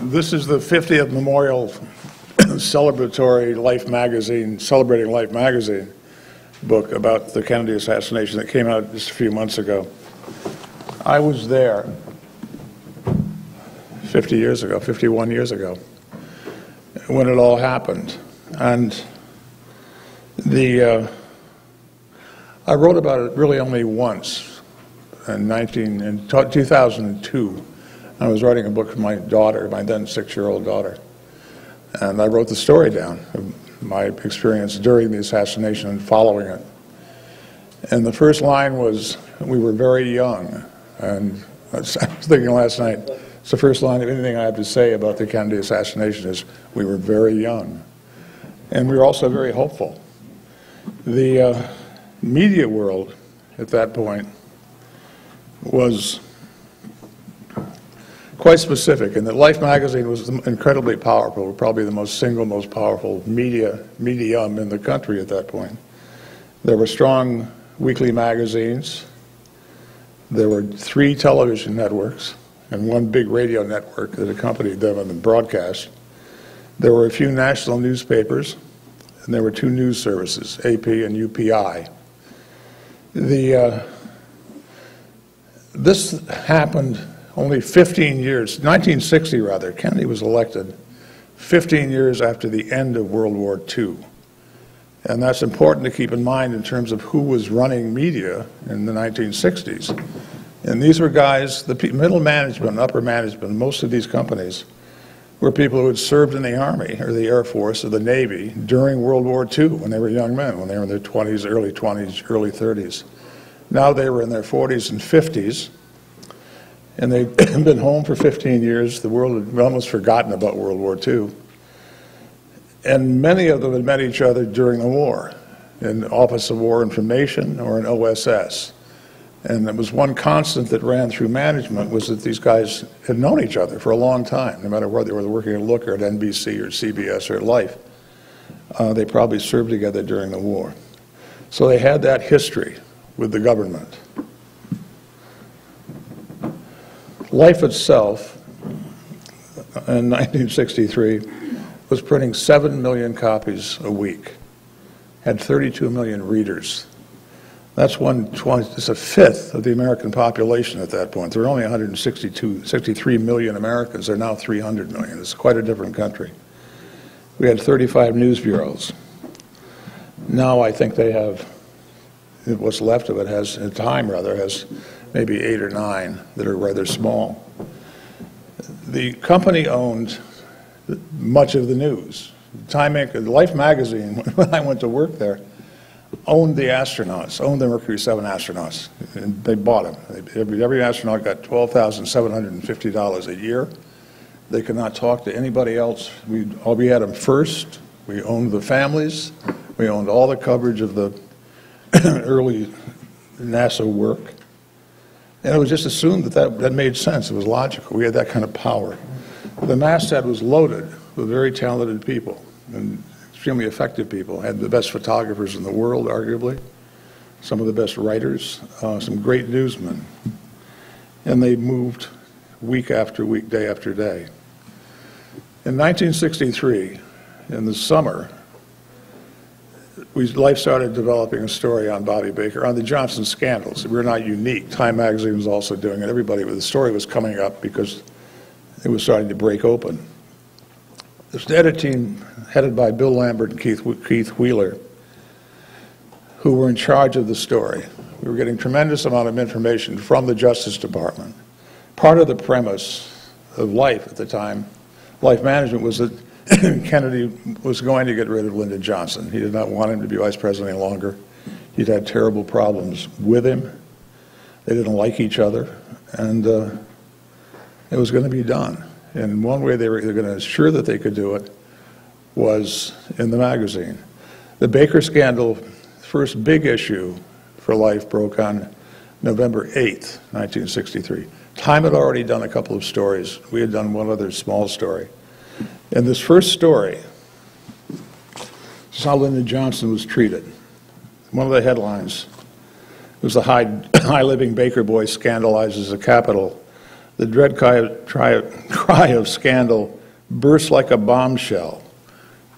This is the 50th memorial celebratory Life magazine, Celebrating Life magazine book about the Kennedy assassination that came out just a few months ago. I was there 50 years ago, 51 years ago, when it all happened. And I wrote about it really only once in 2002. I was writing a book for my daughter, my then 6-year-old daughter. And I wrote the story down of my experience during the assassination and following it. And the first line was, "We were very young." And I was thinking last night, it's the first line of anything I have to say about the Kennedy assassination is, "We were very young." And we were also very hopeful. The media world at that point was quite specific, and that Life magazine was incredibly powerful, probably the single most powerful medium in the country at that point. There were strong weekly magazines. There were 3 television networks and 1 big radio network that accompanied them in the broadcast. There were a few national newspapers, and there were 2 news services, AP and UPI. This happened only 15 years, 1960 rather. Kennedy was elected 15 years after the end of World War II. And that's important to keep in mind in terms of who was running media in the 1960s. And these were guys, the middle management, upper management, most of these companies were people who had served in the Army or the Air Force or the Navy during World War II when they were young men, when they were in their 20s, early 30s. Now they were in their 40s and 50s. And they'd been home for 15 years. The world had almost forgotten about World War II. And many of them had met each other during the war, in the Office of War Information or in OSS. And there was one constant that ran through management was that these guys had known each other for a long time, no matter whether they were working at Look or at NBC or CBS or at Life. They probably served together during the war. So they had that history with the government. Life itself, in 1963, was printing 7 million copies a week, had 32 million readers. That's it's a fifth of the American population at that point. There were only 63 million Americans. There are now 300 million. It's quite a different country. We had 35 news bureaus. Now I think they have, what's left of it has, in time rather, has maybe 8 or 9 that are rather small. The company owned much of the news. Life magazine, when I went to work there, owned the astronauts, owned the Mercury 7 astronauts, and they bought them. Every astronaut got $12,750 a year. They could not talk to anybody else. We had them first. We owned the families. We owned all the coverage of the early NASA work. And it was just assumed that made sense. It was logical. We had that kind of power. The masthead was loaded with very talented people and extremely effective people. Had the best photographers in the world, arguably, some of the best writers, some great newsmen. And they moved week after week, day after day. In 1963, in the summer, Life started developing a story on Bobby Baker, on the Johnson scandals. We were not unique. Time magazine was also doing it. The story was coming up because it was starting to break open. This edit team, headed by Bill Lambert and Keith Wheeler, who were in charge of the story. We were getting a tremendous amount of information from the Justice Department. Part of the premise of Life at the time, Life management, was that Kennedy was going to get rid of Lyndon Johnson. He did not want him to be vice president any longer. He'd had terrible problems with him. They didn't like each other, and it was going to be done. And one way they were going to ensure that they could do it was in the magazine. The Baker scandal, first big issue for Life, broke on November 8th, 1963. Time had already done a couple of stories. We had done one other small story. In this first story, this is how Lyndon Johnson was treated. One of the headlines was the high-living Baker boy scandalizes the Capitol. The dread cry of scandal burst like a bombshell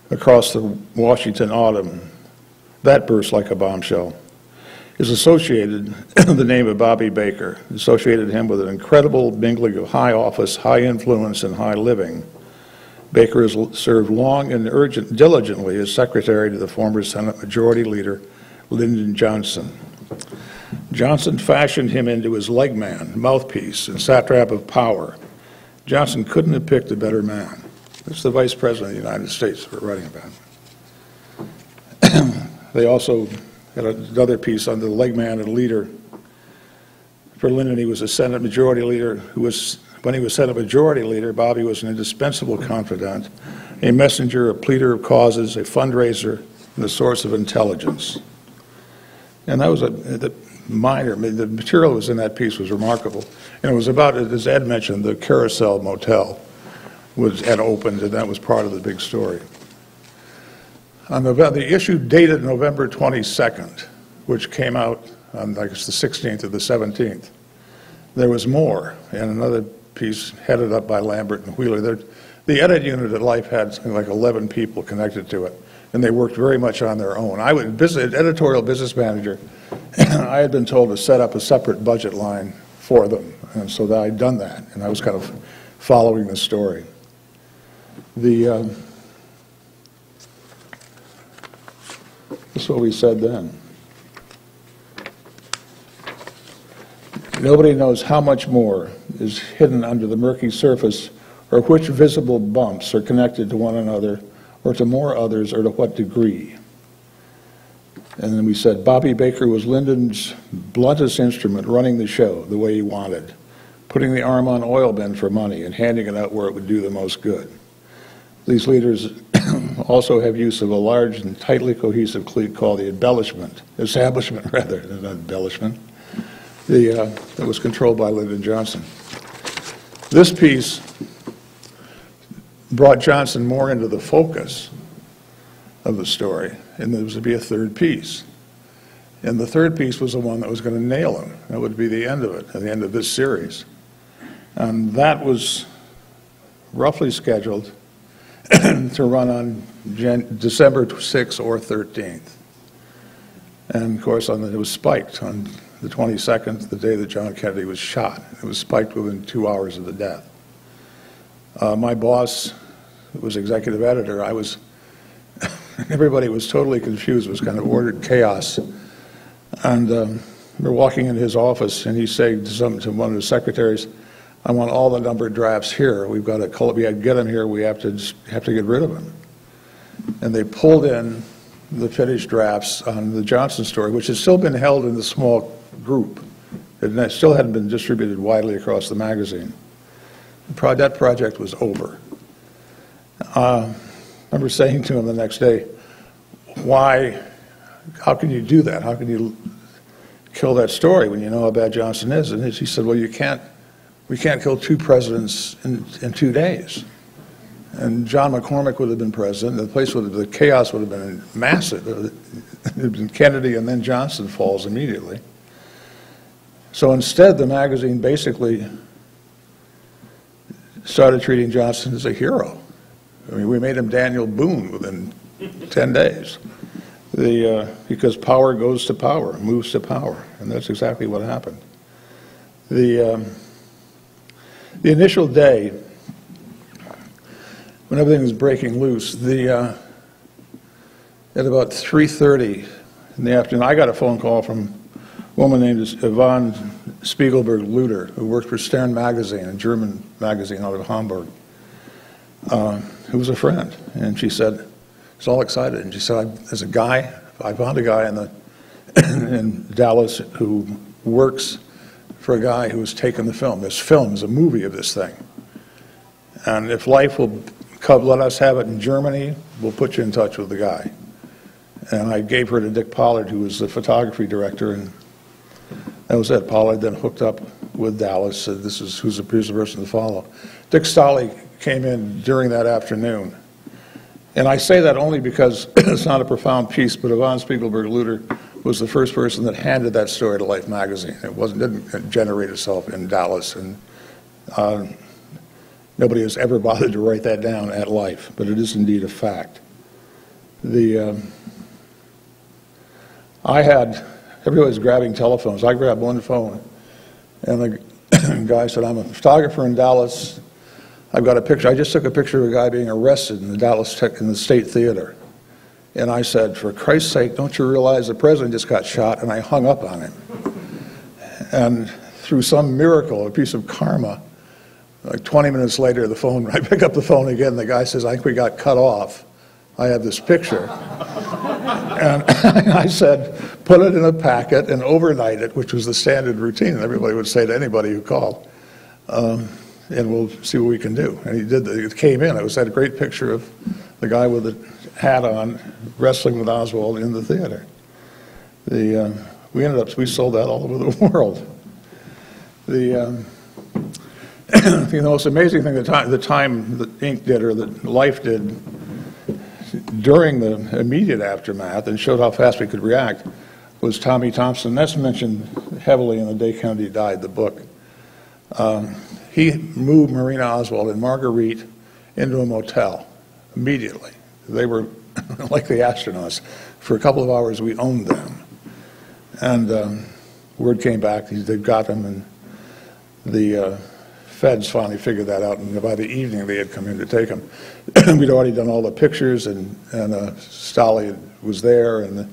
across the Washington autumn. That burst like a bombshell is associated, the name of Bobby Baker, associated him with an incredible mingling of high office, high influence, and high living. Baker has served long and diligently as secretary to the former Senate Majority Leader, Lyndon Johnson. Johnson fashioned him into his leg man, mouthpiece, and satrap of power. Johnson couldn't have picked a better man. That's the Vice President of the United States we're writing about. They also had another piece on the leg man and leader. For Lyndon, he was a Senate Majority Leader when he was Senate Majority Leader, Bobby was an indispensable confidant, a messenger, a pleader of causes, a fundraiser, and a source of intelligence. And that was the material that was in that piece was remarkable. And it was about, as Ed mentioned, the Carousel Motel had opened, and that was part of the big story. On the issue dated November 22nd, which came out on, I guess, the 16th or the 17th, there was more, and another piece headed up by Lambert and Wheeler. The edit unit at Life had something like 11 people connected to it, and they worked very much on their own. I was editorial business manager. I had been told to set up a separate budget line for them, and so I'd done that, and I was kind of following the story. This is what we said then. Nobody knows how much more is hidden under the murky surface, or which visible bumps are connected to one another, or to more others, or to what degree. And then we said, Bobby Baker was Lyndon's bluntest instrument, running the show the way he wanted, putting the arm on oil bin for money and handing it out where it would do the most good. These leaders also have use of a large and tightly cohesive clique called the establishment rather than embellishment, that was controlled by Lyndon Johnson. This piece brought Johnson more into the focus of the story, and there was to be a third piece. And the third piece was the one that was going to nail him. That would be the end of it, at the end of this series. And that was roughly scheduled to run on December 6th or 13th. And of course, it was spiked on the 22nd, the day that John Kennedy was shot. It was spiked within 2 hours of the death. My boss was executive editor. Everybody was totally confused. It was kind of ordered chaos. And we're walking into his office, and he's saying to one of his secretaries, I want all the numbered drafts here. We got to get them here. We have to get rid of them. And they pulled in the finished drafts on the Johnson story, which has still been held in the small group. It still hadn't been distributed widely across the magazine. That project was over. I remember saying to him the next day, how can you do that? How can you kill that story when you know how bad Johnson is? And he said, well, we can't kill two presidents in 2 days. And John McCormick would have been president. The chaos would have been massive. It had been Kennedy, and then Johnson falls immediately. So instead, the magazine basically started treating Johnson as a hero. I mean, we made him Daniel Boone within 10 days. Because power goes to power, moves to power, and that's exactly what happened. The initial day, when everything was breaking loose, at about 3:30 in the afternoon, I got a phone call from a woman named Yvonne Spiegelberg-Luder, who worked for Stern magazine, a German magazine out of Hamburg, who was a friend. And she said, was all excited, and she said, I found a guy in Dallas who works for a guy who has taken the film. This film is a movie of this thing. And if Life will let us have it in Germany, we'll put you in touch with the guy. And I gave her to Dick Pollard, who was the photography director, and that was it. Pollard then hooked up with Dallas, said who's the person to follow. Dick Stolley came in during that afternoon. And I say that only because it's not a profound piece, but Yvonne Spiegelberg-Luder was the first person that handed that story to Life magazine. It didn't generate itself in Dallas. And Nobody has ever bothered to write that down at life, but it is indeed a fact. Everybody's grabbing telephones. I grabbed one phone, and the guy said, "I'm a photographer in Dallas. I've got a picture. I just took a picture of a guy being arrested in the State Theater." And I said, "For Christ's sake, don't you realize the president just got shot?" And I hung up on him. And through some miracle, a piece of karma, like 20 minutes later, I pick up the phone again, the guy says, "I think we got cut off. I have this picture." And I said, "Put it in a packet and overnight it," which was the standard routine everybody would say to anybody who called. And we'll see what we can do. And he did. It came in. It was that great picture of the guy with the hat on wrestling with Oswald in the theater. We sold that all over the world. The most amazing thing the time that Inc. did, or that Life did, during the immediate aftermath, and showed how fast we could react, was Tommy Thompson. That's mentioned heavily in The Day Kennedy Died, the book. He moved Marina Oswald and Marguerite into a motel immediately. They were like the astronauts. For a couple of hours, we owned them. And word came back, they'd got them, and the feds finally figured that out, and by the evening they had come in to take them. We'd already done all the pictures, and Stolly was there, and the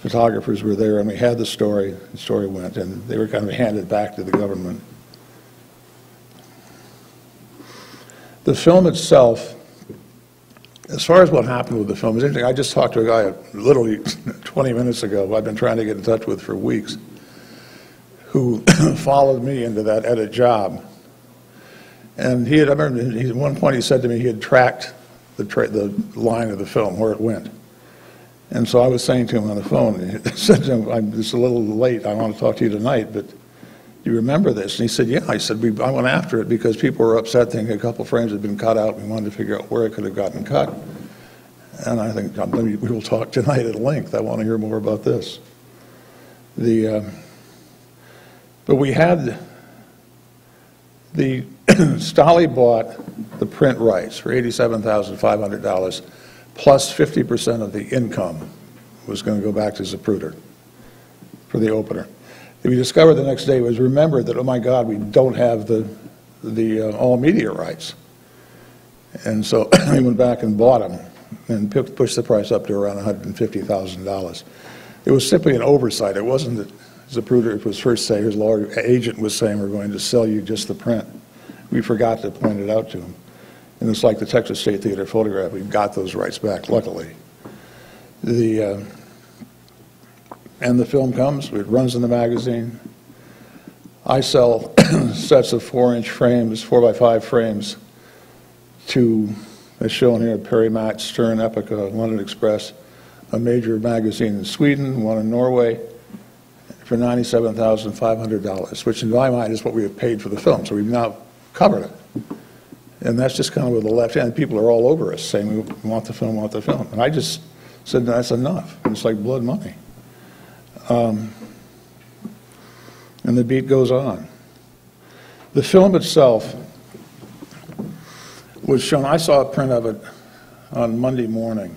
photographers were there, and we had the story. The story went, and they were kind of handed back to the government. The film itself, as far as what happened with the film, is interesting. I just talked to a guy literally 20 minutes ago who I've been trying to get in touch with for weeks, who followed me into that edit job. And I remember at one point he said to me he had tracked the line of the film, where it went. And so I was saying to him on the phone, I said to him, "I'm just a little late, I want to talk to you tonight, but do you remember this?" And he said, "Yeah." I said, I went after it because people were upset thinking a couple frames had been cut out. We wanted to figure out where it could have gotten cut. And I think we will talk tonight at length. I want to hear more about this. But we had Stolly bought the print rights for $87,500, plus 50% of the income was going to go back to Zapruder for the opener. We discovered the next day was remembered that, oh my God, we don't have the all media rights. And so we went back and bought them and pushed the price up to around $150,000. It was simply an oversight. It wasn't that Zapruder was first saying, his lawyer agent was saying, "We're going to sell you just the print." We forgot to point it out to him. And it's like the Texas State Theater photograph. We got those rights back, luckily. And the film comes, it runs in the magazine. I sell sets of 4-inch frames, 4x5 frames, to, as shown here, Perry Matt, Stern, Epica, London Express, a major magazine in Sweden, one in Norway, for $97,500, which in my mind is what we have paid for the film. So we've now covered it. And that's just kind of with the left hand. People are all over us saying, "We want the film, want the film." And I just said, "No, that's enough." It's like blood money. And the beat goes on. The film itself was shown. I saw a print of it on Monday morning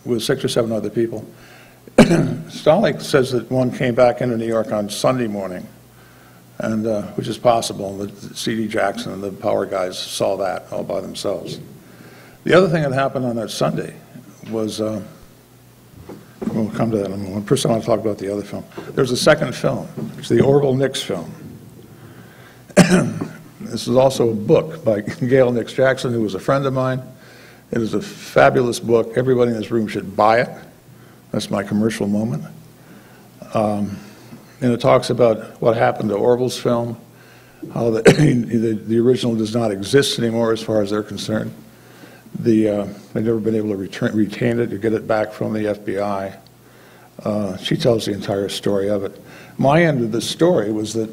with 6 or 7 other people. Stolly says that one came back into New York on Sunday morning, and which is possible. The C.D. Jackson and the Power guys saw that all by themselves. The other thing that happened on that Sunday was, we'll come to that in a moment. First I want to talk about the other film. There's a second film. It's the Orville Nix film. This is also a book by Gail Nix Jackson, who was a friend of mine. It is a fabulous book. Everybody in this room should buy it. That's my commercial moment. And it talks about what happened to Orville's film, how the original does not exist anymore as far as they're concerned. They've never been able to retain it or get it back from the FBI. She tells the entire story of it. My end of the story was that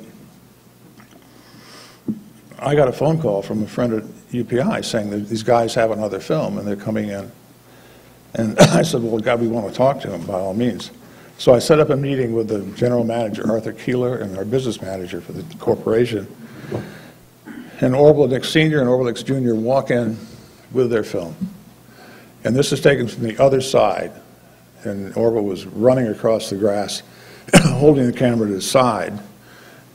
I got a phone call from a friend at UPI saying that these guys have another film and they're coming in. And I said, "Well, God, we want to talk to them by all means." So I set up a meeting with the general manager, Arthur Keeler, and our business manager for the corporation. And Orville Nix Sr. and Orville Nix Jr. walk in with their film. And this is taken from the other side. And Orville was running across the grass, holding the camera to his side.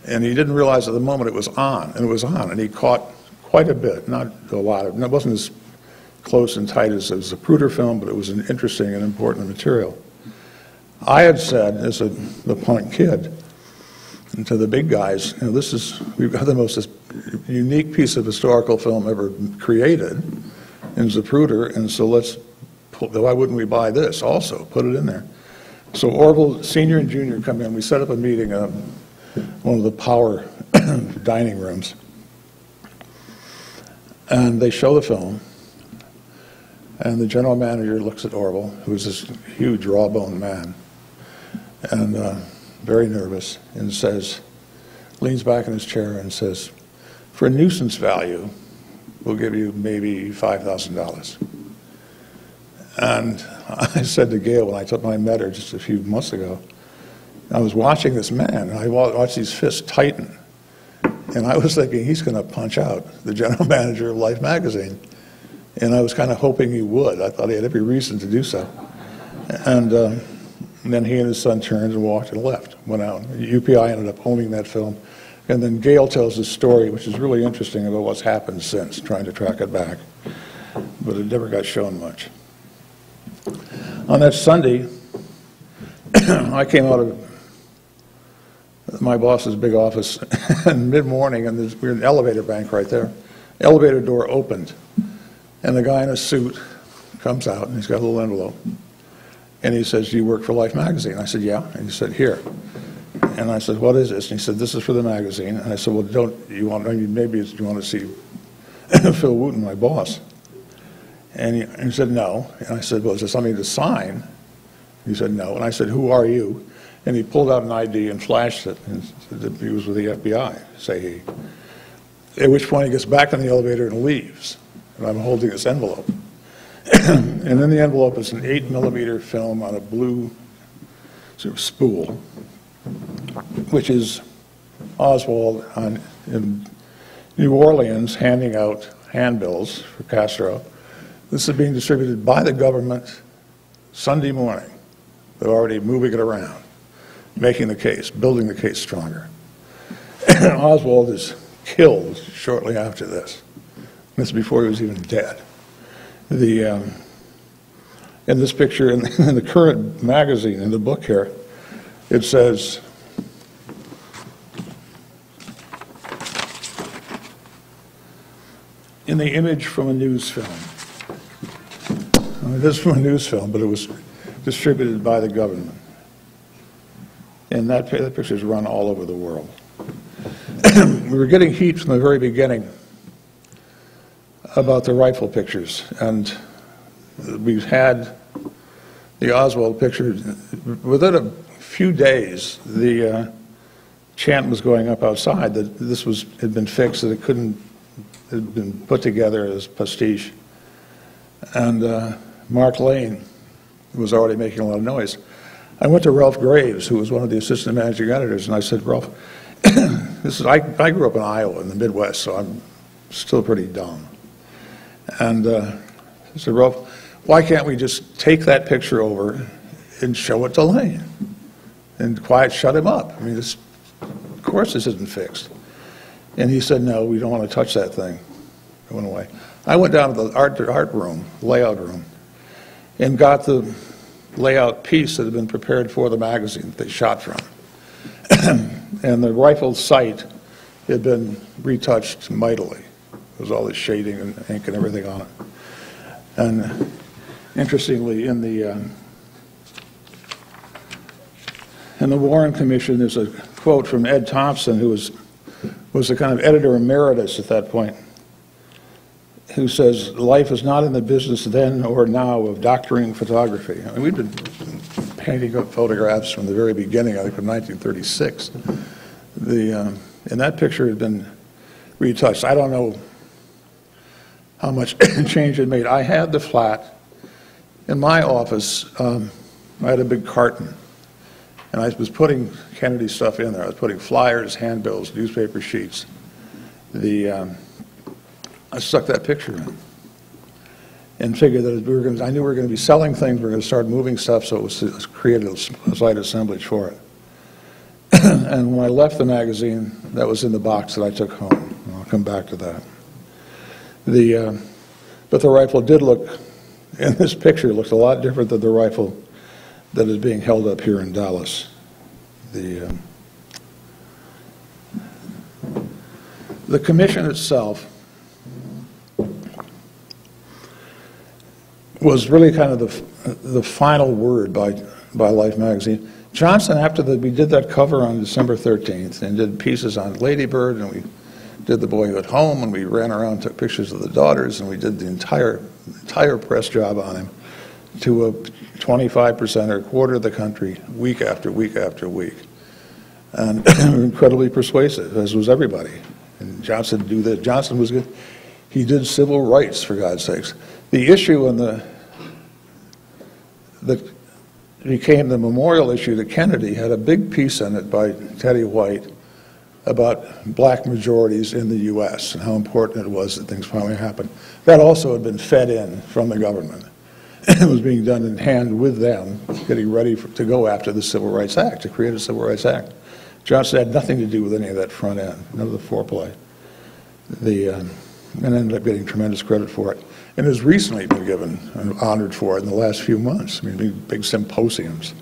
And he didn't realize at the moment it was on. And it was on. And he caught quite a bit, not a lot of, it wasn't as close and tight as the Zapruder film, but it was an interesting and important material. I had said, as the punk kid, and to the big guys, you know, we've got the most unique piece of historical film ever created in Zapruder, and so why wouldn't we buy this also? Put it in there. So Orville Sr. and Jr. come in. We set up a meeting in one of the power dining rooms, and they show the film. And the general manager looks at Orville, who's this huge, raw-boned man, and very nervous, and leans back in his chair and says, for a nuisance value, we'll give you maybe $5,000. And I said to Gail when I met her just a few months ago, I was watching this man, and I watched these fists tighten, and I was thinking he's going to punch out the general manager of Life magazine. And I was kind of hoping he would. I thought he had every reason to do so. And then he and his son turned and walked and left, went out. UPI ended up owning that film. And then Gail tells this story, which is really interesting about what's happened since, trying to track it back. But it never got shown much. On that Sunday, I came out of my boss's big office in mid-morning, and we were in an elevator bank right there. Elevator door opened. And the guy in a suit comes out, and he's got a little envelope. And he says, do you work for Life magazine? I said, yeah. And he said, here. And I said, what is this? And he said, this is for the magazine. And I said, well, you want to see Phil Wooten, my boss? And he said, no. And I said, well, is there something to sign? He said, no. And I said, who are you? And he pulled out an ID and flashed it, and said that he was with the FBI, say he. At which point he gets back in the elevator and leaves. And I'm holding this envelope. And in the envelope is an 8mm film on a blue sort of spool, which is Oswald in New Orleans handing out handbills for Castro. This is being distributed by the government Sunday morning. They're already moving it around, making the case, building the case stronger. Oswald is killed shortly after this. This is before he was even dead. In this picture, in the current magazine, in the book here, it says, in the image from a news film. It is from a news film, but it was distributed by the government. And that picture is run all over the world. We were getting heat from the very beginning about the rifle pictures, and we've had the Oswald picture. Within a few days, the chant was going up outside that this had been fixed, that it had been put together as pastiche. And Mark Lane was already making a lot of noise. I went to Ralph Graves, who was one of the assistant managing editors, and I said, Ralph, I grew up in Iowa, in the Midwest, so I'm still pretty dumb. And I said, Ralph, why can't we just take that picture over and show it to Lane and shut him up? I mean, of course this isn't fixed. And he said, no, we don't want to touch that thing. It went away. I went down to the art room, layout room, and got the layout piece that had been prepared for the magazine that they shot from. And the rifle sight had been retouched mightily. There was all this shading and ink and everything on it. And interestingly, in the Warren Commission, there's a quote from Ed Thompson, who was the kind of editor emeritus at that point, who says, life is not in the business then or now of doctoring photography. I mean, we've been painting up photographs from the very beginning, I think from 1936. And that picture had been retouched. I don't know how much change it made. I had the flat. In my office, I had a big carton. And I was putting Kennedy stuff in there. I was putting flyers, handbills, newspaper sheets. I stuck that picture in and figured that I knew we were going to be selling things. We were going to start moving stuff, so it was created a slight assemblage for it. And when I left the magazine, that was in the box that I took home. I'll come back to that. But the rifle did look, in this picture, it looks a lot different than the rifle that is being held up here in Dallas. The commission itself was really kind of the final word by Life magazine. Johnson, after we did that cover on December 13th and did pieces on Lady Bird, and we did The Boy at Home, and we ran around, took pictures of the daughters, and we did the entire press job on him to a 25% or a quarter of the country, week after week after week. And incredibly persuasive, as was everybody. And Johnson did that. Johnson was good. He did civil rights, for God's sakes. The issue that became the memorial issue to Kennedy had a big piece in it by Teddy White about black majorities in the U.S. and how important it was that things finally happened. That also had been fed in from the government. It was being done in hand with them, getting ready to go after the Civil Rights Act, to create a Civil Rights Act. Johnson had nothing to do with any of that front end, none of the foreplay. And ended up getting tremendous credit for it. And has recently been given and honored for it in the last few months. I mean, big symposiums.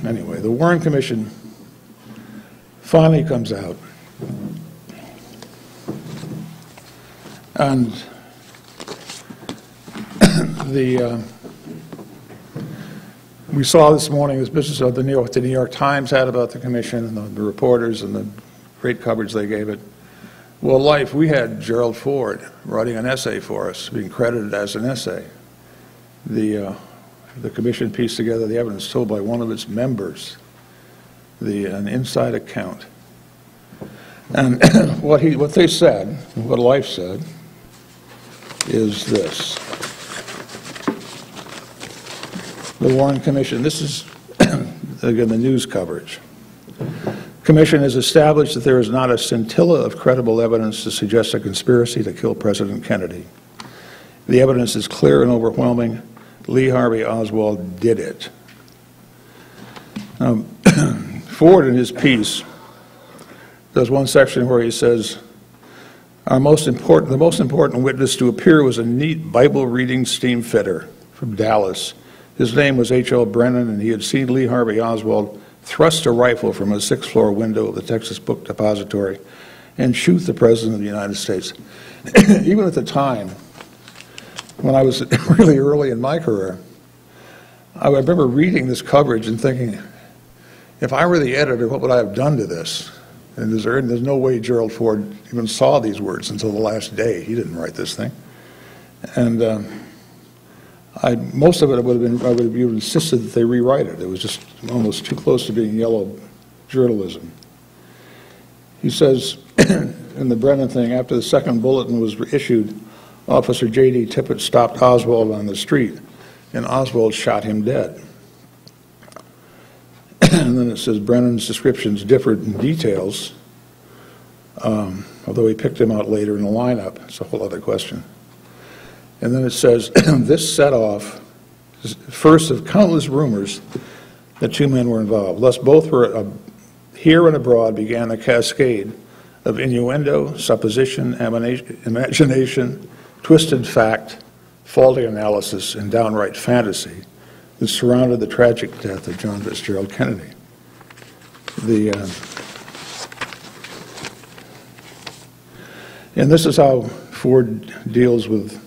Anyway, the Warren Commission finally comes out. And we saw this morning this business of the New York Times had about the commission and the reporters and the great coverage they gave it. Well, Life, we had Gerald Ford writing an essay for us, being credited as an essay. The commission pieced together the evidence told by one of its members, an inside account. And what they said, what Life said, is this. The Warren Commission, this is, again, the news coverage. Commission has established that there is not a scintilla of credible evidence to suggest a conspiracy to kill President Kennedy. The evidence is clear and overwhelming. Lee Harvey Oswald did it. Ford, in his piece, does one section where he says, the most important witness to appear was a neat Bible-reading steamfitter from Dallas. His name was H.L. Brennan, and he had seen Lee Harvey Oswald thrust a rifle from a sixth-floor window of the Texas Book Depository and shoot the President of the United States. Even at the time, when I was really early in my career, I remember reading this coverage and thinking, if I were the editor, what would I have done to this? And there's no way Gerald Ford even saw these words until the last day. He didn't write this thing. And most of it I would have insisted that they rewrite it. It was just almost too close to being yellow journalism. He says in the Brennan thing, after the second bulletin was issued, Officer J.D. Tippit stopped Oswald on the street, and Oswald shot him dead. And then it says Brennan's descriptions differed in details, although he picked him out later in the lineup. It's a whole other question. And then it says, this set off first of countless rumors that two men were involved. Thus, both were here and abroad began a cascade of innuendo, supposition, imagination, twisted fact, faulty analysis, and downright fantasy that surrounded the tragic death of John Fitzgerald Kennedy. And this is how Ford deals with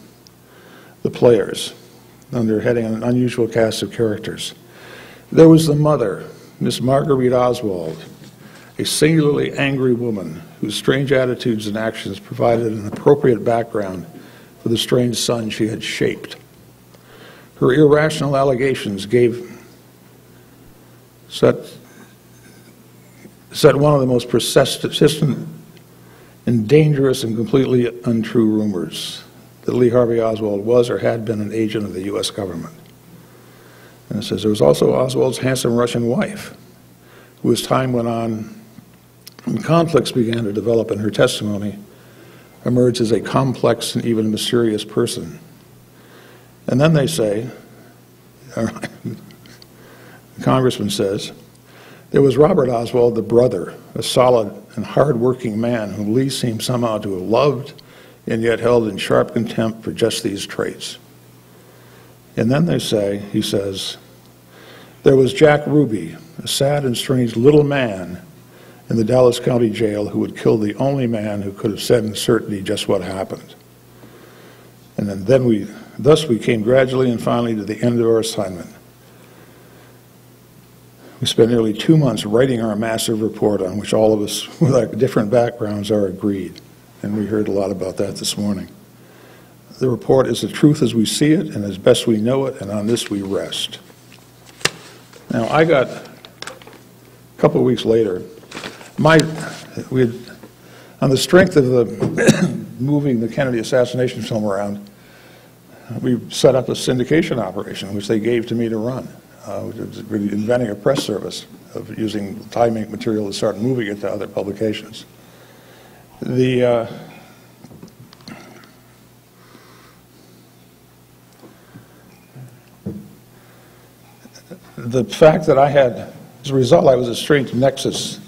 the players under heading an unusual cast of characters. There was the mother, Miss Marguerite Oswald, a singularly angry woman whose strange attitudes and actions provided an appropriate background for the strange son she had shaped. Her irrational allegations set one of the most persistent and dangerous and completely untrue rumors that Lee Harvey Oswald was or had been an agent of the U.S. government. And it says, there was also Oswald's handsome Russian wife, who as time went on and conflicts began to develop in her testimony, emerged as a complex and even mysterious person. And then they say, the congressman says, there was Robert Oswald, the brother, a solid and hard-working man whom Lee seemed somehow to have loved and yet held in sharp contempt for just these traits. And then they say, he says, there was Jack Ruby, a sad and strange little man in the Dallas County Jail who would kill the only man who could have said in certainty just what happened. And thus we came gradually and finally to the end of our assignment. We spent nearly 2 months writing our massive report on which all of us with our different backgrounds are agreed. And we heard a lot about that this morning. The report is the truth as we see it and as best we know it, and on this we rest. Now, I got, a couple of weeks later, on the strength of the moving the Kennedy assassination film around, we set up a syndication operation, which they gave to me to run, which was really inventing a press service of using timing material to start moving it to other publications. The fact that I had, as a result, I was a strange nexus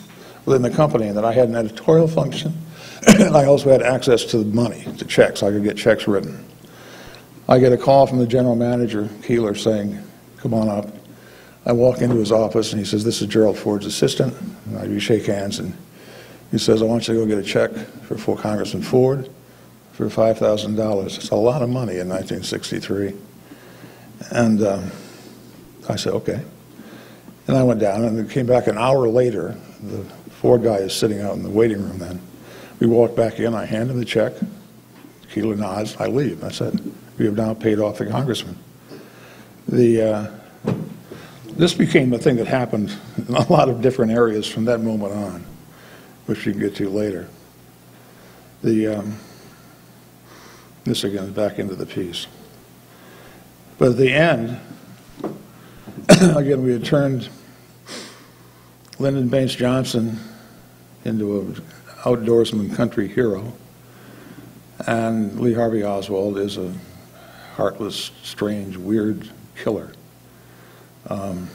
within the company, and that I had an editorial function, and I also had access to the money, to checks. I could get checks written. I get a call from the general manager, Keeler, saying, come on up. I walk into his office, and he says, this is Gerald Ford's assistant. And we shake hands, and he says, I want you to go get a check for Congressman Ford for $5,000. It's a lot of money in 1963. And I said, okay. And I went down, and came back an hour later. The Ford guy is sitting out in the waiting room then. We walked back in, I hand him the check. Keeler nods, I leave. I said, we have now paid off the congressman. This became a thing that happened in a lot of different areas from that moment on, which we can get to later. This again is back into the piece. But at the end, again, we had turned Lyndon Baines Johnson into an outdoorsman country hero, and Lee Harvey Oswald is a heartless, strange, weird killer. And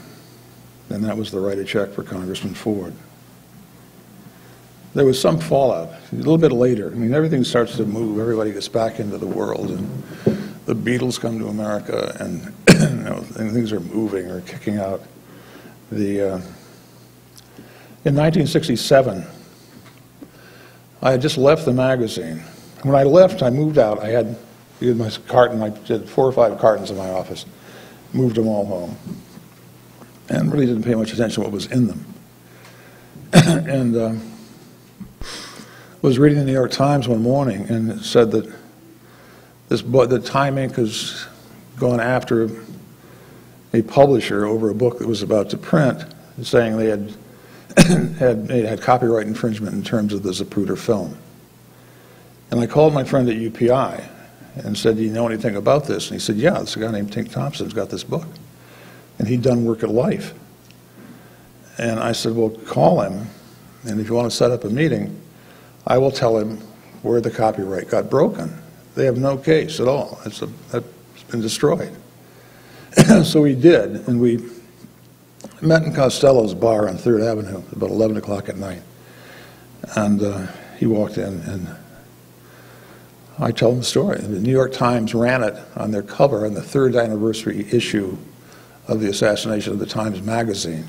that was the write a check for Congressman Ford. There was some fallout a little bit later. I mean, everything starts to move. Everybody gets back into the world, and the Beatles come to America, and, and things are moving or kicking out. In 1967, I had just left the magazine. When I left, I moved out. I had my carton. I did 4 or 5 cartons in my office, moved them all home, and really didn't pay much attention to what was in them. And was reading the New York Times one morning, and it said that that Time Inc. has gone after a publisher over a book that was about to print, saying they had copyright infringement in terms of the Zapruder film. And I called my friend at UPI and said, do you know anything about this? And he said, yeah, this guy named Tink Thompson's got this book. And he'd done work at Life. And I said, well, call him, and if you want to set up a meeting, I will tell him where the copyright got broken. They have no case at all. That's been destroyed. So we did, and we met in Costello's bar on 3rd Avenue about 11 o'clock at night. And he walked in, and I told him the story. The New York Times ran it on their cover on the 3rd anniversary issue of the assassination of the Times magazine.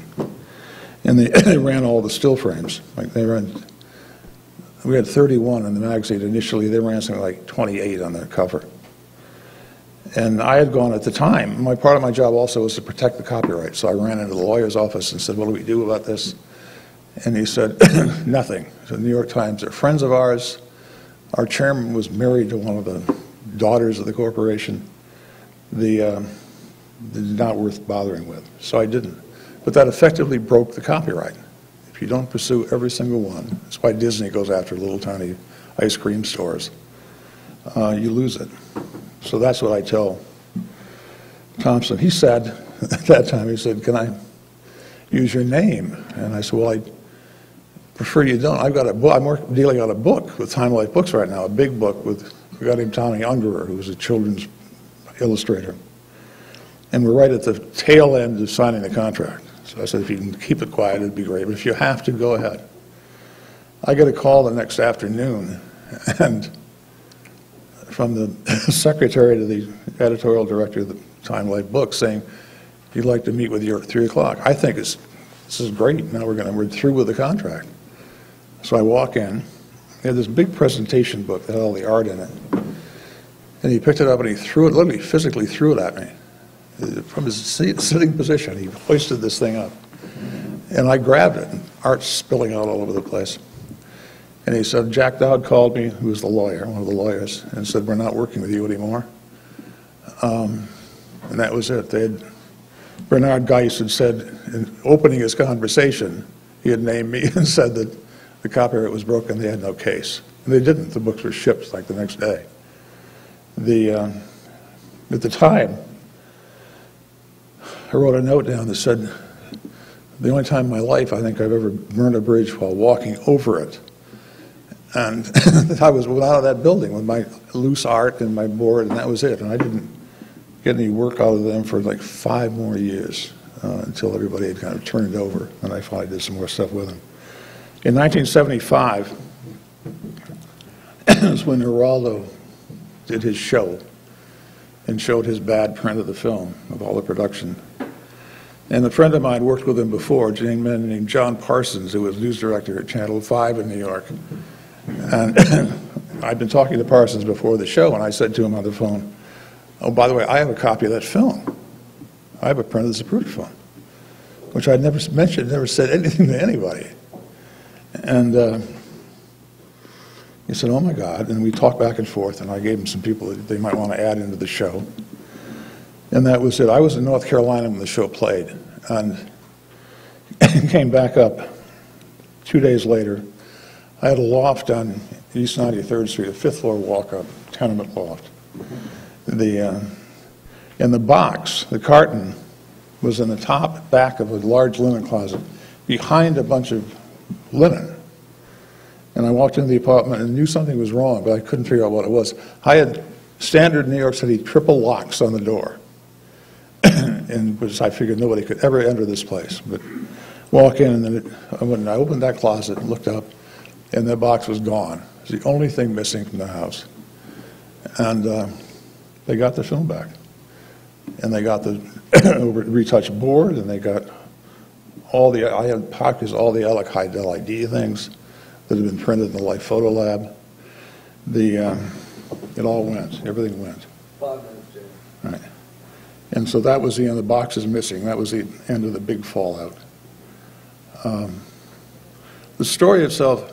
And they ran all the still frames. Like we had 31 in the magazine initially. They ran something like 28 on their cover. And I had gone at the time, part of my job also was to protect the copyright. So I ran into the lawyer's office and said, what do we do about this? And he said, nothing. So the New York Times, they're friends of ours. Our chairman was married to one of the daughters of the corporation. They're not worth bothering with. So I didn't. But that effectively broke the copyright. If you don't pursue every single one, that's why Disney goes after little tiny ice cream stores, you lose it. So that's what I tell Thompson. He said, at that time, he said, "Can I use your name?" And I said, "Well, I prefer you don't. I've got a book. I'm dealing on a book with Time Life Books right now, a big book with a guy named Tommy Ungerer, who was a children's illustrator. And we're right at the tail end of signing the contract. So I said, if you can keep it quiet, it'd be great. But if you have to, go ahead." I get a call the next afternoon, and from the secretary to the editorial director of the Time Life Books saying, "He'd like to meet with you at 3 o'clock. I think this is great. Now we're through with the contract." So I walk in. He had this big presentation book that had all the art in it. And he picked it up and he threw it, literally physically threw it at me. From his sitting position, he hoisted this thing up. And I grabbed it, and art's spilling out all over the place. And he said, "Jack Dowd called me," who was the lawyer, one of the lawyers, and said, "We're not working with you anymore." And that was it. Bernard Geis had said, in opening his conversation, he had named me and said that the copyright was broken, they had no case. And they didn't. The books were shipped like the next day. At the time, I wrote a note down that said, "The only time in my life I think I've ever burned a bridge while walking over it." And I was out of that building with my loose art and my board, and that was it. And I didn't get any work out of them for like 5 more years until everybody had kind of turned over, and I finally did some more stuff with them. In 1975 is when Geraldo did his show and showed his bad print of the film, of all the production. And a friend of mine worked with him before, a man named John Parsons, who was news director at Channel 5 in New York. And I'd been talking to Parsons before the show, and I said to him on the phone, "Oh, by the way, I have a copy of that film. I have a print of the Zapruder film," which I'd never mentioned, never said anything to anybody. And he said, "Oh my God," and we talked back and forth, and I gave him some people that they might want to add into the show. And that was it. I was in North Carolina when the show played, and came back up 2 days later. I had a loft on East 93rd Street, a 5th floor walk-up, tenement loft. In the box, the carton was in the top back of a large linen closet behind a bunch of linen. And I walked into the apartment and knew something was wrong, but I couldn't figure out what it was. I had standard New York City triple locks on the door, and which I figured nobody could ever enter this place. But walk in, and then when I opened that closet and looked up, and the box was gone. It was the only thing missing from the house. And they got the film back. And they got the retouched board, and they got I had copies of all the Alec Heidel ID things that had been printed in the Life Photo Lab. It all went, everything went. 5 minutes, Jim. Right. And so that was the end. The box is missing. That was the end of the big fallout. The story itself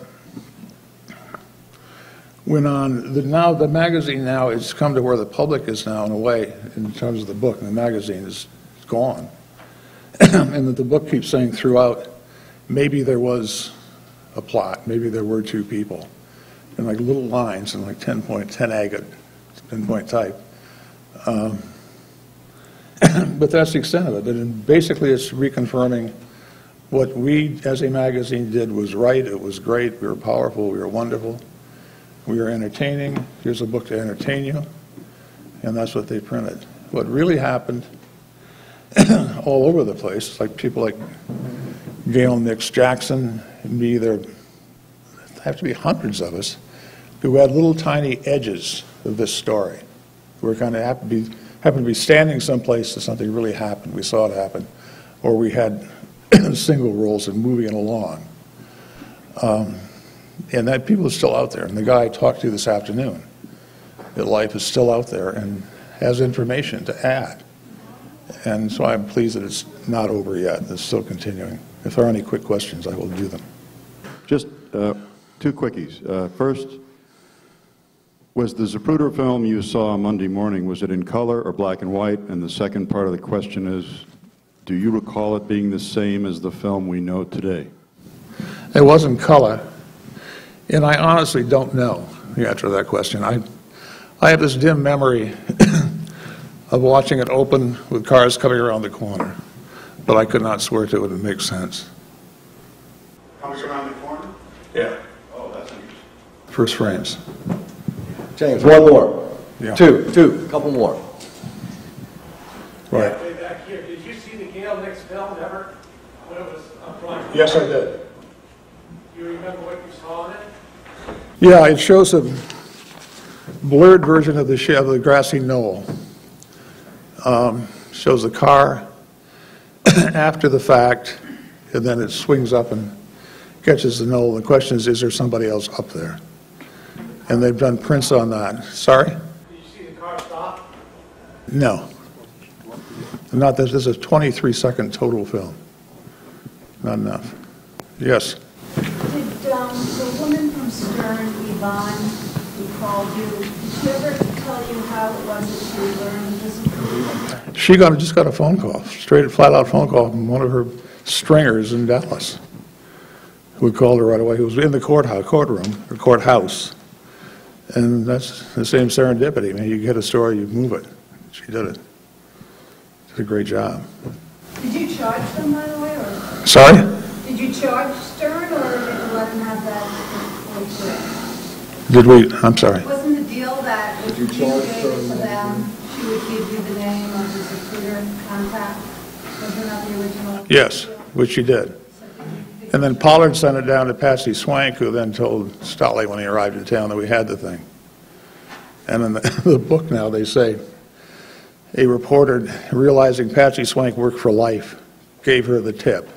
went on. The magazine now has come to where the public is now, in a way, in terms of the book, and the magazine is gone. And that the book keeps saying throughout, maybe there was a plot, maybe there were 2 people, and like little lines in like 10 agate, 10-point type. But that's the extent of it. And basically it's reconfirming what we as a magazine did was right, it was great, we were powerful, we were wonderful, we were entertaining. Here's a book to entertain you, and that's what they printed. What really happened all over the place, like people like Gail Nix Jackson, and me, there have to be hundreds of us who had little tiny edges of this story. We kind of happened to be standing someplace that something really happened. We saw it happen, or we had single roles and moving it along. And that people are still out there. And the guy I talked to this afternoon, that Life is still out there and has information to add. And so I'm pleased that it's not over yet. It's still continuing. If there are any quick questions, I will do them. Just 2 quickies. First, was the Zapruder film you saw on Monday morning, was it in color or black and white? And the second part of the question is, do you recall it being the same as the film we know today? It was in color, and I honestly don't know the answer to that question. I have this dim memory of watching it open with cars coming around the corner. But I could not swear to it. It makes sense. Comes around the corner? Yeah. Oh, that's interesting. First frames. James, one more. Yeah. Two, a couple more. Right. Way back here, did you see the Gale Nix film ever? When it was up front? Yes, I did. Do you remember what you saw in it? Yeah, it shows a blurred version of the grassy knoll. Shows the car after the fact, and then it swings up and catches the knoll. The question is there somebody else up there? And they've done prints on that. Sorry? Did you see the car stop? No. Not this. This is a 23-second total film. Not enough. Yes. Did the woman from Stern, Yvonne, who called you, did she ever tell you how it was that she learned this information? She just got a phone call, straight, flat-out phone call from one of her stringers in Dallas, who called her right away, who was in the courthouse. And that's the same serendipity. I mean, you get a story, you move it. She did it. Did a great job. Did you charge them, by the way, or Sorry? did you charge Stern, or did you let them have that? Did we? I'm sorry. Wasn't the deal that if you Did you gave charge it Stern? to them, she would give you the name of the recruiter contact? Wasn't that the original? Yes, which she did. And then Pollard sent it down to Patsy Swank, who then told Stotley when he arrived in town that we had the thing. And in the book now, they say, a reporter, realizing Patsy Swank worked for life, gave her the tip.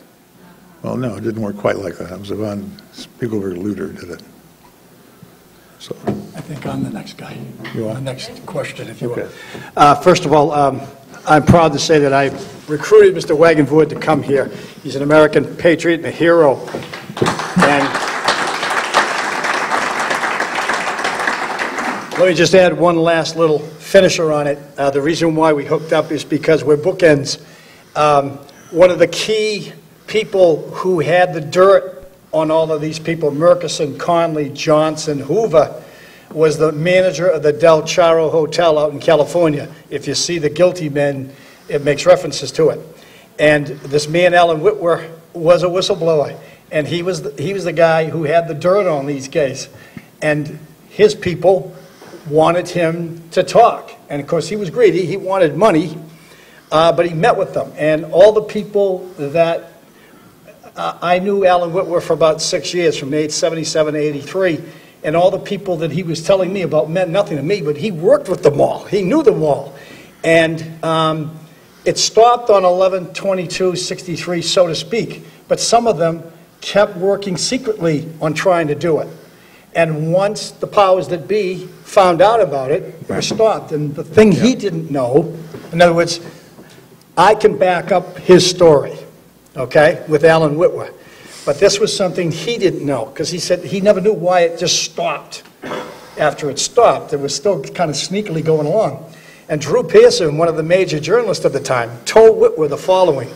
Well, no, it didn't work quite like that. It was Yvonne Spiegelberg-Luder did it. So, I think I'm the next guy. You are? The next question, if you okay. will. First of all, I'm proud to say that I recruited Mr. Wagenvoord to come here. He's an American patriot and a hero. And let me just add one last little finisher on it. The reason why we hooked up is because we're bookends. One of the key people who had the dirt on all of these people, Murkison, Conley, Johnson, Hoover, was the manager of the Del Charo Hotel out in California. If you see the guilty men, it makes references to it. And this man, Alan Whitwer, was a whistleblower. And he was the guy who had the dirt on these guys. And his people wanted him to talk. And of course, he was greedy. He wanted money, but he met with them. And all the people that I knew Alan Whitwer for about 6 years, from age 77 to 83. And all the people that he was telling me about meant nothing to me, but he worked with them all. He knew them all. And it stopped on 11/22/63, so to speak. But some of them kept working secretly on trying to do it. And once the powers that be found out about it, it was stopped. And the thing he didn't know, in other words, I can back up his story, okay, with Alan Whitwer. But this was something he didn't know, because he said he never knew why it just stopped. After it stopped, it was still kind of sneakily going along. And Drew Pearson, one of the major journalists of the time, told Whitwer the following.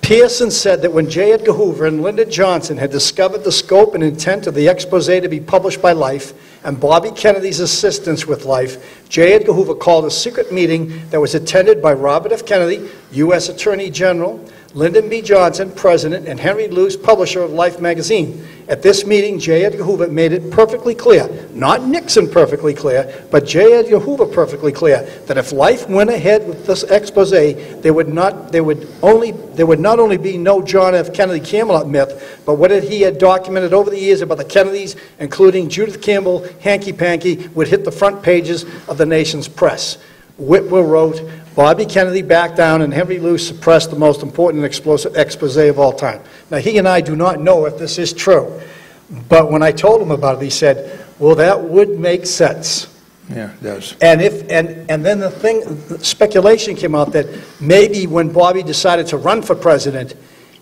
Pearson said that when J. Edgar Hoover and Lyndon Johnson had discovered the scope and intent of the expose to be published by Life and Bobby Kennedy's assistance with Life, J. Edgar Hoover called a secret meeting that was attended by Robert F. Kennedy, U.S. Attorney General, Lyndon B. Johnson, President, and Henry Luce, publisher of Life magazine. At this meeting, J. Edgar Hoover made it perfectly clear, not Nixon perfectly clear, but J. Edgar Hoover perfectly clear, that if Life went ahead with this expose, there would not only be no John F. Kennedy Camelot myth, but what he had documented over the years about the Kennedys, including Judith Campbell, Hanky Panky, would hit the front pages of the nation's press. Whitwer wrote, Bobby Kennedy backed down and Henry Luce suppressed the most important and explosive expose of all time. Now, he and I do not know if this is true, but when I told him about it, he said, well, that would make sense. Yeah, it does. And then the speculation came out that maybe when Bobby decided to run for president,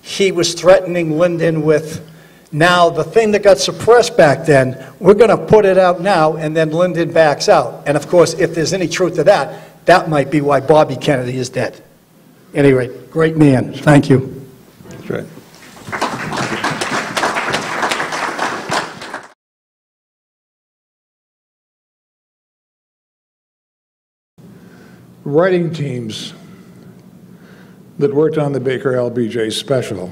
he was threatening Lyndon with, now the thing that got suppressed back then, we're going to put it out now, and then Lyndon backs out. And of course, if there's any truth to that, that might be why Bobby Kennedy is dead. Anyway, great man. Thank you. That's right. writing teams that worked on the Baker LBJ special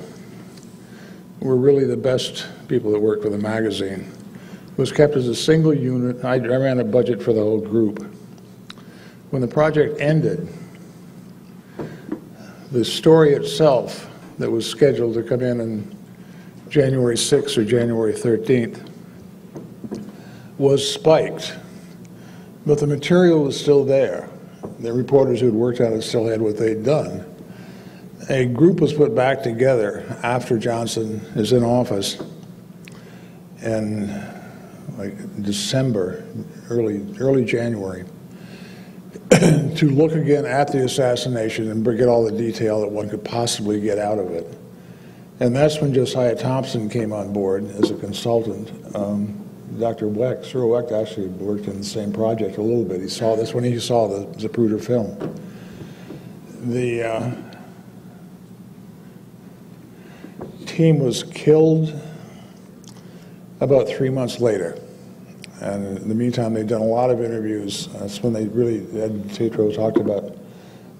were really the best people that worked for the magazine. It was kept as a single unit. I ran a budget for the whole group. When the project ended, the story itself that was scheduled to come in on January 6th or January 13th was spiked, but the material was still there. The reporters who had worked on it still had what they'd done. A group was put back together after Johnson is in office in like December, early January, to look again at the assassination and get all the detail that one could possibly get out of it. And that's when Josiah Thompson came on board as a consultant. Dr. Weck, Sir Weck, actually worked in the same project a little bit. He saw this when he saw the Zapruder film. The team was killed about 3 months later. And in the meantime, they'd done a lot of interviews. That's when they really, Ed Tatro talked about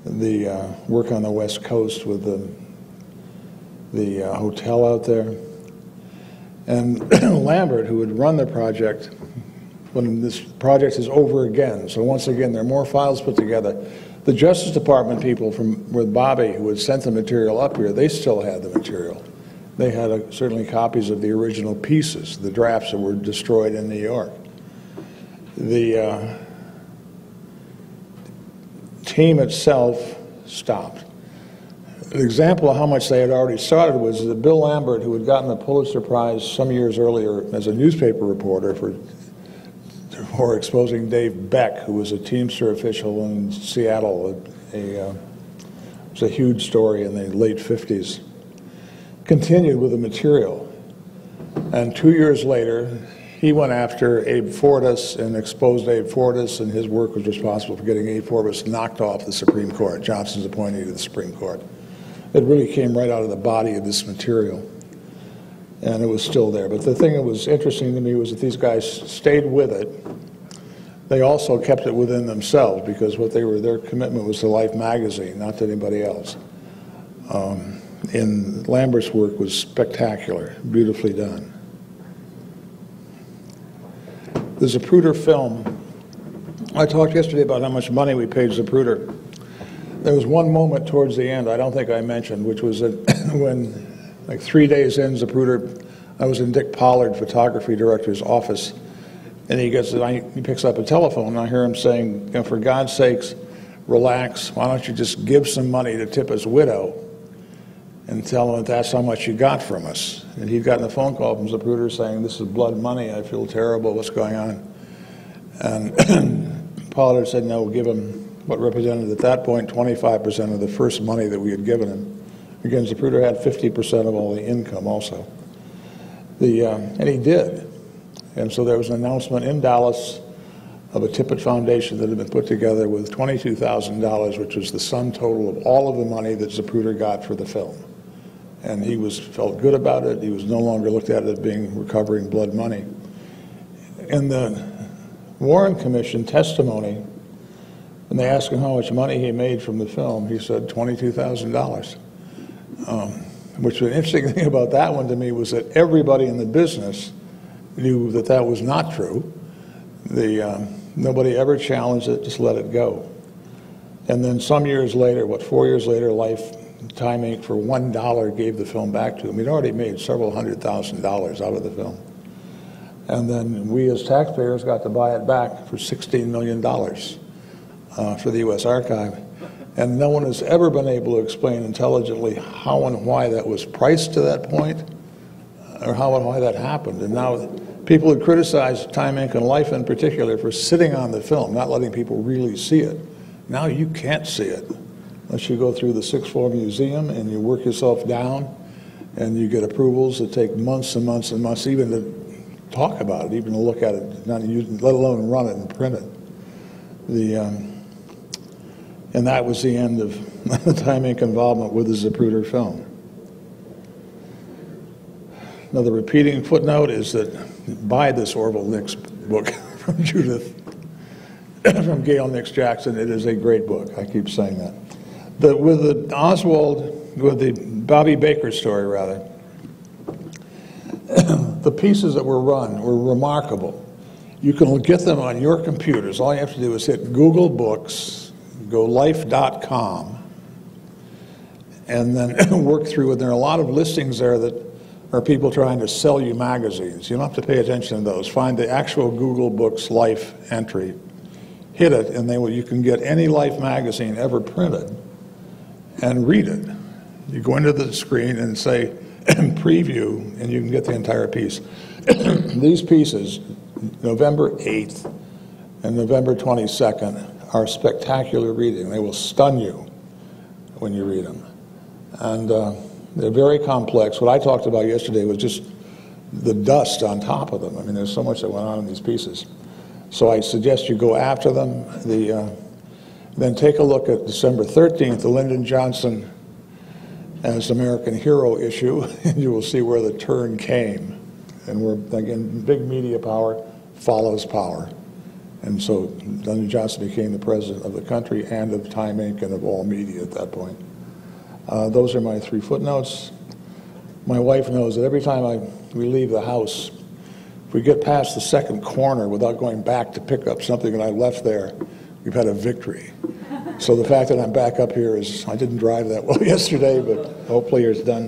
the work on the West Coast with the hotel out there. And Lambert, who had run the project, when this project is over again, so once again, there are more files put together. The Justice Department people from with Bobby, who had sent the material up here, they still had the material. They had certainly copies of the original pieces, the drafts that were destroyed in New York. The team itself stopped. An example of how much they had already started was that Bill Lambert, who had gotten the Pulitzer Prize some years earlier as a newspaper reporter for exposing Dave Beck, who was a Teamster official in Seattle. It was a huge story in the late 50s. Continued with the material. And 2 years later, he went after Abe Fortas and exposed Abe Fortas, and his work was responsible for getting Abe Fortas knocked off the Supreme Court, Johnson's appointee to the Supreme Court. It really came right out of the body of this material, and it was still there. But the thing that was interesting to me was that these guys stayed with it. They also kept it within themselves because their commitment was to Life magazine, not to anybody else. And Lambert's work was spectacular, beautifully done. The Zapruder film, I talked yesterday about how much money we paid Zapruder. There was one moment towards the end I don't think I mentioned, which was that when, like 3 days in, Zapruder, I was in Dick Pollard, photography director's office, and he picks up a telephone, and I hear him saying, you know, for God's sakes, relax, why don't you just give some money to Tippa's widow and tell him that that's how much you got from us. And he'd gotten a phone call from Zapruder saying, this is blood money, I feel terrible, what's going on? And Pollard said, no, we'll give him what represented at that point 25% of the first money that we had given him. Again, Zapruder had 50% of all the income also. And he did. And so there was an announcement in Dallas of a Tippett Foundation that had been put together with $22,000, which was the sum total of all of the money that Zapruder got for the film. And he felt good about it. He was no longer looked at as being recovering blood money. In the Warren Commission testimony, when they asked him how much money he made from the film, he said $22,000. Which was an interesting thing about that one to me was that everybody in the business knew that that was not true. Nobody ever challenged it, just let it go. And then some years later, 4 years later, Time Inc. for $1 gave the film back to him. He'd already made several $100,000 out of the film. And then we as taxpayers got to buy it back for $16 million for the U.S. Archive. And no one has ever been able to explain intelligently how and why that was priced to that point, or how and why that happened. And now people had criticized Time Inc. and Life in particular for sitting on the film, not letting people really see it. Now you can't see it unless you go through the sixth floor museum and you work yourself down and you get approvals that take months and months and months even to talk about it, even to look at it, not even, let alone run it and print it. And that was the end of Time Inc. involvement with the Zapruder film. Another repeating footnote is that buy this Orville Nix book from Judith. from Gail Nix Jackson. It is a great book. I keep saying that. With the Bobby Baker story, rather, the pieces that were run were remarkable. You can get them on your computers. All you have to do is hit Google Books, go life.com, and then work through it. There are a lot of listings there that are people trying to sell you magazines. You don't have to pay attention to those. Find the actual Google Books Life entry, hit it, and you can get any Life magazine ever printed and read it. You go into the screen and say preview, and you can get the entire piece. These pieces, November 8th and November 22nd, are spectacular reading. They will stun you when you read them. And they're very complex. What I talked about yesterday was just the dust on top of them. I mean, there's so much that went on in these pieces. So I suggest you go after them. Then take a look at December 13th, the Lyndon Johnson as American Hero issue, and you will see where the turn came. And again, big media power follows power. And so Lyndon Johnson became the president of the country and of Time Inc. and of all media at that point. Those are my 3 footnotes. My wife knows that every time we leave the house, if we get past the second corner without going back to pick up something that I left there, we've had a victory. So the fact that I'm back up here I didn't drive that well yesterday, but hopefully it's done.